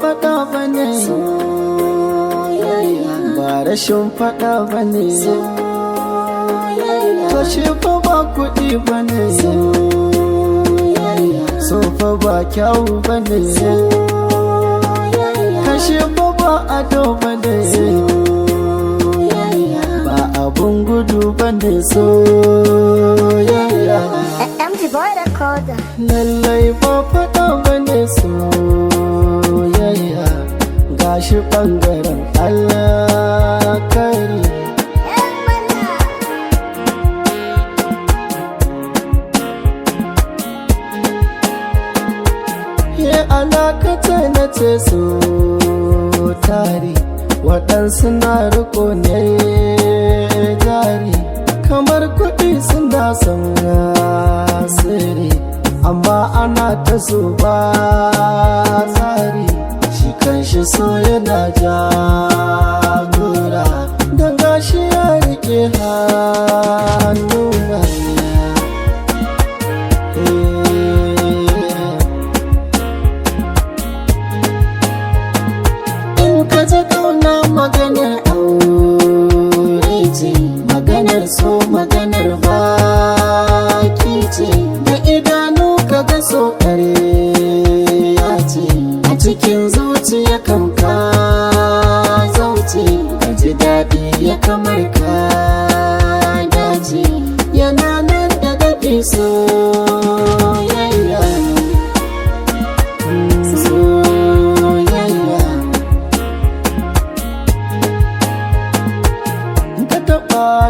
faɗa bane, ba rashin faɗa bane, to shi fa ba kuɗi bane, so fa ba kyawu bane, kashi fa ba ado bane, ba abun gudu bane soyayya. MG Boy Recorder. Lallai ba faɗa bane soyayya, gashi ɓangaren Allah kari. Ye alakata na ce so tari, waɗansu na riko ne jari, kamar kuɗi suna son asiri, amma ana ta so ba tsari, shi kanshi so yana jagora, don gashi ya rike hannuna. In ka ji ƙauna maganar aure ce, maganar so maganar baki ce, da idanu ka ga so ƙarya ce, a cikin zuciya kan ka zauce, ka ji daɗi ya kamar ka dace, yana nan da daɗi soyayya.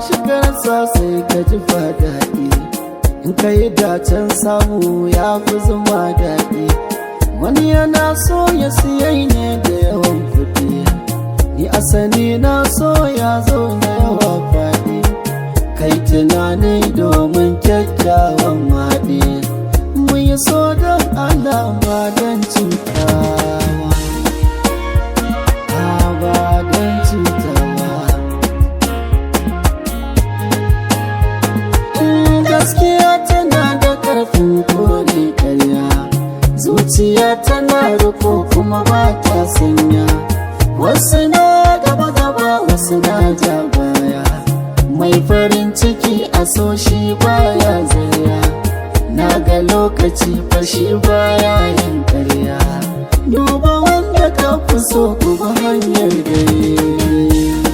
Shigarsa sai ka ji daɗi, in ka yi dacen samu ya fi zuma daɗi, wani yana so ya siyai ne da yawan kuɗi, ni asali na so ya zo na yawa faɗi, kai tunani domin kyakkyawan maɗi, mu yi so don Allah ba don cutawa, ba don cutawa. Gaskiya tana da ƙarfin kore ƙarya, zuciya tana riko kuma ba ta sanya, wasu na gaba-gaba wasu na ja baya, mai farin ciki a so shi baya zaya, na ga lokaci fashi baya yin ƙarya, duba wanda ka fi so kuma hanyar gari.